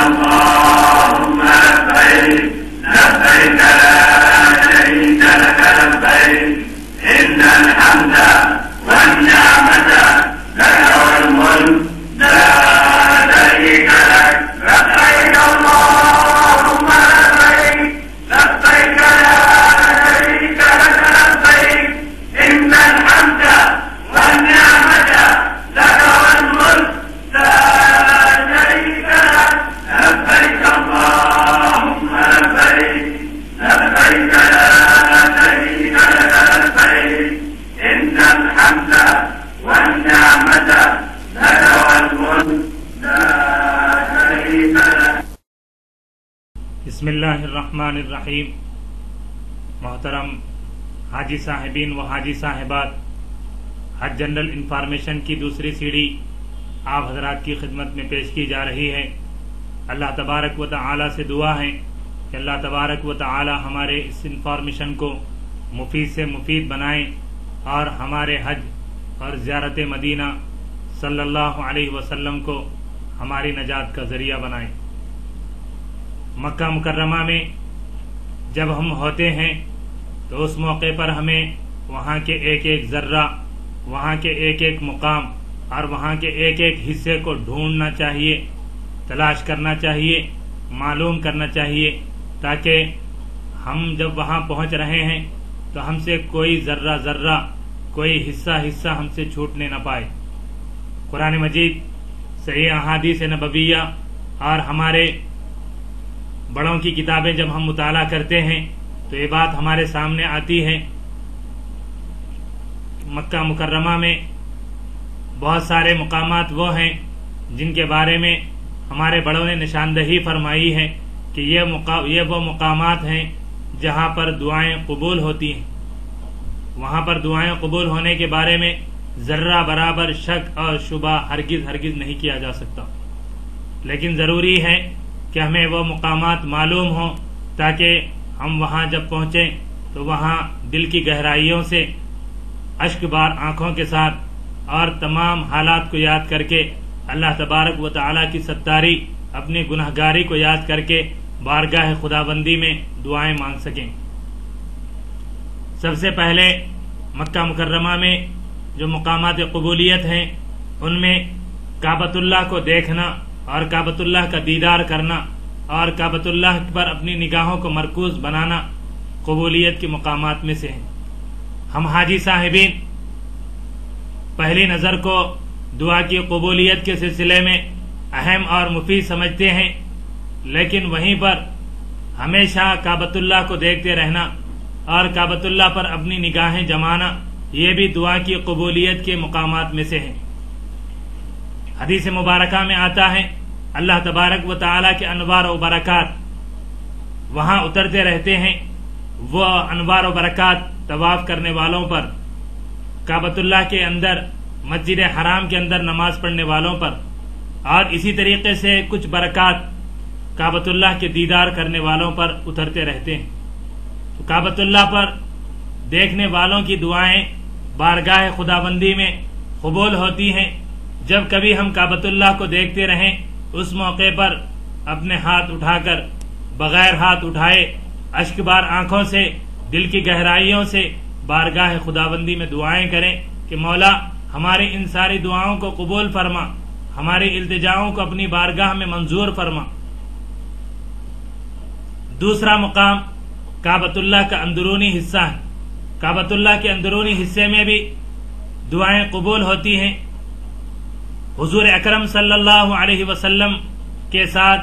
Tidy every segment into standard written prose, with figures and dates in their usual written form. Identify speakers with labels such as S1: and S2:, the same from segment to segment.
S1: اللهم لبيك لبيك لا شريك لك لبيك إن الحمد والنعمة لك والملك لا شريك لك لبيك اللهم لبيك لبيك لا شريك لك لبيك إن الحمد والنعمة لك والملك لا شريك لك لبيك اللهم لبيك لبيك لا شريك لك لبيك إن الحمد والنعمة لك والملك لا شريك لك.
S2: بسم اللہ الرحمن الرحیم. محترم حاجی صاحبین و حاجی صاحبات، حج جنرل انفارمیشن کی دوسری سیڑھی آپ حضرات کی خدمت میں پیش کی جا رہی ہے. اللہ تبارک و تعالی سے دعا ہے کہ اللہ تبارک و تعالی ہمارے اس انفارمیشن کو مفید سے مفید بنائیں اور ہمارے حج اور زیارت مدینہ صلی اللہ علیہ وسلم کو ہماری نجات کا ذریعہ بنائیں. مکہ مکرمہ میں جب ہم ہوتے ہیں تو اس موقع پر ہمیں وہاں کے ایک ایک ذرہ، وہاں کے ایک ایک مقام اور وہاں کے ایک ایک حصے کو ڈھونڈنا چاہیے، تلاش کرنا چاہیے، معلوم کرنا چاہیے، تاکہ ہم جب وہاں پہنچ رہے ہیں تو ہم سے کوئی ذرہ ذرہ، کوئی حصہ ہم سے چھوٹنے نہ پائے. قرآن مجید، صحیح احادیث نبویہ اور ہمارے بڑوں کی کتابیں جب ہم مطالعہ کرتے ہیں تو یہ بات ہمارے سامنے آتی ہے. مکہ مکرمہ میں بہت سارے مقامات وہ ہیں جن کے بارے میں ہمارے بڑوں نے نشاندہی فرمائی ہے کہ یہ وہ مقامات ہیں جہاں پر دعائیں قبول ہوتی ہیں. وہاں پر دعائیں قبول ہونے کے بارے میں ذرہ برابر شک اور شبہ ہرگز نہیں کیا جا سکتا. لیکن ضروری ہے کہ ہمیں وہ مقامات معلوم ہوں تاکہ ہم وہاں جب پہنچیں تو وہاں دل کی گہرائیوں سے اشک بار آنکھوں کے ساتھ اور تمام حالات کو یاد کر کے اللہ تبارک و تعالی کی ستاری، اپنی گنہگاری کو یاد کر کے بارگاہ خداوندی میں دعائیں مانگ سکیں. سب سے پہلے مکہ مکرمہ میں جو مقامات قبولیت ہیں ان میں کعبۃ اللہ کو دیکھنا اور کعبۃ اللہ کا دیدار کرنا اور کعبۃ اللہ پر اپنی نگاہوں کو مرکوز بنانا قبولیت کے مقامات میں سے ہیں. ہم حاجی صاحبین پہلی نظر کو دعا کی قبولیت کے سلسلے میں اہم اور مفید سمجھتے ہیں، لیکن وہیں پر ہمیشہ کعبۃ اللہ کو دیکھتے رہنا اور کعبۃ اللہ پر اپنی نگاہیں جمانا یہ بھی دعا کی قبولیت کے مقامات میں سے ہیں. حدیث مبارکہ میں آتا ہے اللہ تبارک و تعالی کے انوار و برکات وہاں اترتے رہتے ہیں. وہ انوار و برکات طواف کرنے والوں پر، کعبۃ اللہ کے اندر، مسجد حرام کے اندر نماز پڑھنے والوں پر، اور اسی طریقے سے کچھ برکات کعبۃ اللہ کے دیدار کرنے والوں پر اترتے رہتے ہیں. تو کعبۃ اللہ پر دیکھنے والوں کی دعائیں بارگاہ خداوندی میں قبول ہوتی ہیں. جب کبھی ہم کعبۃ اللہ کو دیکھتے رہیں اس موقع پر اپنے ہاتھ اٹھا کر بغیر ہاتھ اٹھائے اشک بار آنکھوں سے دل کی گہرائیوں سے بارگاہ خداوندی میں دعائیں کریں کہ مولا ہماری ان ساری دعاؤں کو قبول فرما، ہماری التجاؤں کو اپنی بارگاہ میں منظور فرما. دوسرا مقام کعبۃ اللہ کا اندرونی حصہ ہے. کعبۃ اللہ کے اندرونی حصے میں بھی دعائیں قبول ہوتی ہیں. حضور اکرم صلی اللہ علیہ وسلم کے ساتھ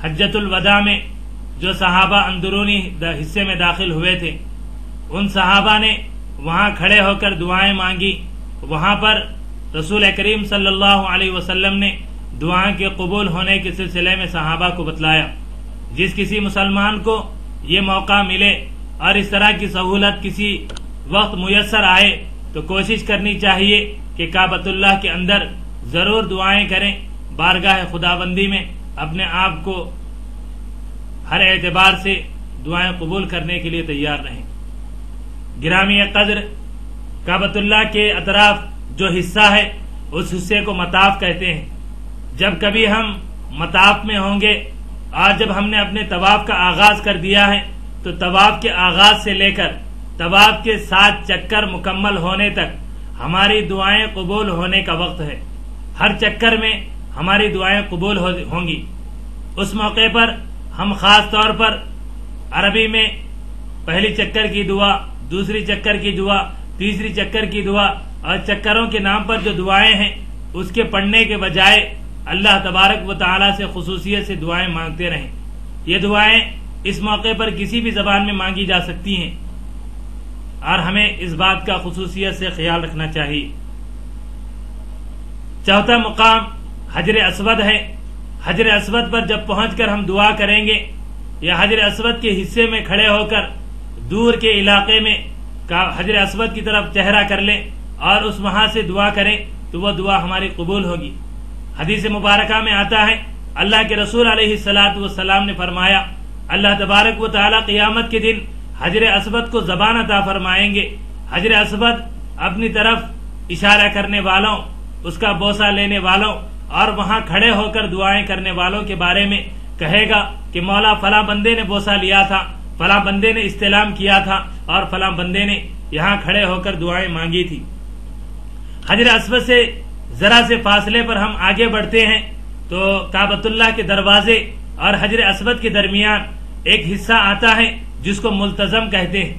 S2: حجۃ الوداع میں جو صحابہ اندرونی حصے میں داخل ہوئے تھے ان صحابہ نے وہاں کھڑے ہو کر دعائیں مانگی. وہاں پر رسول کریم صلی اللہ علیہ وسلم نے دعائیں کے قبول ہونے کے سلسلے میں صحابہ کو بتلایا. جس کسی مسلمان کو یہ موقع ملے اور اس طرح کی سہولت کسی وقت میسر آئے تو کوشش کرنی چاہیے کہ کعبۃ اللہ کے اندر ضرور دعائیں کریں، بارگاہ خداوندی میں اپنے آپ کو ہر اعتبار سے دعائیں قبول کرنے کے لیے تیار رہیں. گرامی قدر، کعبۃ اللہ کے اطراف جو حصہ ہے اس حصے کو مطاف کہتے ہیں. جب کبھی ہم مطاف میں ہوں گے، اور جب ہم نے اپنے طواف کا آغاز کر دیا ہے تو طواف کے آغاز سے لے کر طواف کے 7 چکر مکمل ہونے تک ہماری دعائیں قبول ہونے کا وقت ہے۔ ہر چکر میں ہماری دعائیں قبول ہوں گی۔ اس موقع پر ہم خاص طور پر عربی میں پہلی چکر کی دعا، دوسری چکر کی دعا، تیسری چکر کی دعا اور چکروں کے نام پر جو دعائیں ہیں اس کے پڑھنے کے بجائے اللہ تبارک و تعالی سے خصوصیت سے دعائیں مانگتے رہیں۔ یہ دعائیں اس موقع پر کسی بھی زبان میں مانگی جا سکتی ہیں، اور ہمیں اس بات کا خصوصیت سے خیال رکھنا چاہیے۔ چوتھا مقام حجر اسود ہے۔ حجر اسود پر جب پہنچ کر ہم دعا کریں گے یا حجر اسود کے حصے میں کھڑے ہو کر دور کے علاقے میں حجر اسود کی طرف چہرہ کر لیں اور اس وہاں سے دعا کریں تو وہ دعا ہماری قبول ہوگی۔ حدیث مبارکہ میں آتا ہے، اللہ کے رسول علیہ الصلاۃ والسلام نے فرمایا، اللہ تبارک و تعالی قیامت کے دن حجر اسود کو زبان عطا فرمائیں گے۔ حجر اسود اپنی طرف اشارہ کرنے والوں، اس کا بوسہ لینے والوں اور وہاں کھڑے ہو کر دعائیں کرنے والوں کے بارے میں کہے گا کہ مولا فلاں بندے نے بوسہ لیا تھا، فلاں بندے نے استلام کیا تھا اور فلاں بندے نے یہاں کھڑے ہو کر دعائیں مانگی تھی۔ حجر اسود سے ذرا سے فاصلے پر ہم آگے بڑھتے ہیں تو کعبۃ اللہ کے دروازے اور حجر اسود کے درمیان ایک حصہ آتا ہے جس کو ملتزم کہتے ہیں۔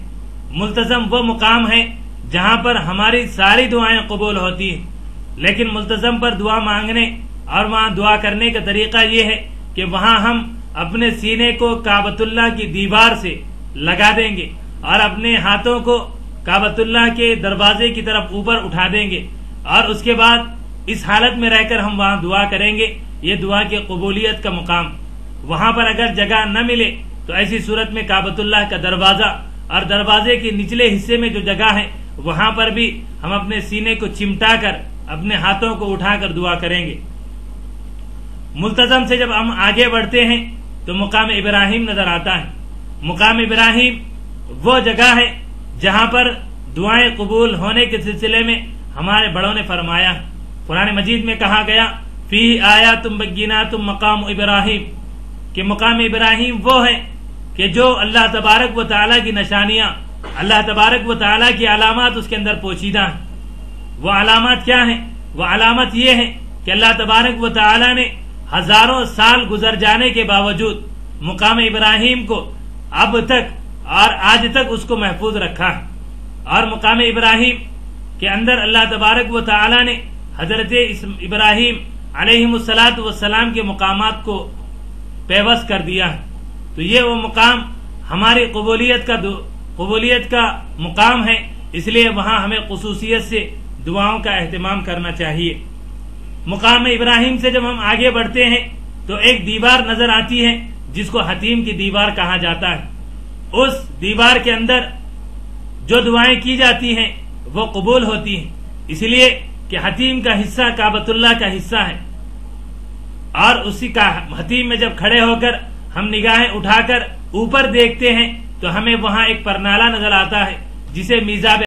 S2: ملتزم وہ مقام ہے جہاں پر ہماری ساری دعائیں قبول ہوتی ہیں، لیکن ملتزم پر دعا مانگنے اور وہاں دعا کرنے کا طریقہ یہ ہے کہ وہاں ہم اپنے سینے کو کعبۃ اللہ کی دیوار سے لگا دیں گے اور اپنے ہاتھوں کو کعبۃ اللہ کے دروازے کی طرف اوپر اٹھا دیں گے، اور اس کے بعد اس حالت میں رہ کر ہم وہاں دعا کریں گے۔ یہ دعا کی قبولیت کا مقام۔ وہاں پر اگر جگہ نہ ملے تو ایسی صورت میں کعبۃ اللہ کا دروازہ اور دروازے کے نچلے حصے میں جو جگہ ہے وہاں پر بھی ہم اپنے سینے کو چمٹا کر اپنے ہاتھوں کو اٹھا کر دعا کریں گے۔ ملتزم سے جب ہم آگے بڑھتے ہیں تو مقام ابراہیم نظر آتا ہے۔ مقام ابراہیم وہ جگہ ہے جہاں پر دعائیں قبول ہونے کے سلسلے میں ہمارے بڑوں نے فرمایا، قرآن مجید میں کہا گیا فی آیات بینات مقام ابراہیم، کہ مقام ابراہیم وہ ہے کہ جو اللہ تبارک و تعالیٰ کی نشانیاں، اللہ تبارک و تعالیٰ کی علامات اس کے اندر پوشیدہ ہیں۔ وہ علامات کیا ہیں؟ وہ علامت یہ ہے کہ اللہ تبارک و تعالیٰ نے ہزاروں سال گزر جانے کے باوجود مقام ابراہیم کو اب تک اور آج تک اس کو محفوظ رکھا ہے، اور مقام ابراہیم کے اندر اللہ تبارک و تعالیٰ نے حضرت ابراہیم علیہ الصلاۃ والسلام کے مقامات کو پیوست کر دیا ہے۔ تو یہ وہ مقام ہماری قبولیت کا مقام ہے، اس لیے وہاں ہمیں خصوصیت سے دعاؤں کا اہتمام کرنا چاہیے۔ مقام ابراہیم سے جب ہم آگے بڑھتے ہیں تو ایک دیوار نظر آتی ہے جس کو حتیم کی دیوار کہا جاتا ہے۔ اس دیوار کے اندر جو دعائیں کی جاتی ہیں وہ قبول ہوتی ہیں، اس لیے کہ حتیم کا حصہ کعبۃ اللہ کا حصہ ہے، اور اسی کا حتیم میں جب کھڑے ہو کر ہم نگاہیں اٹھا کر اوپر دیکھتے ہیں تو ہمیں وہاں ایک پرنالہ نظر آتا ہے جسے میزاب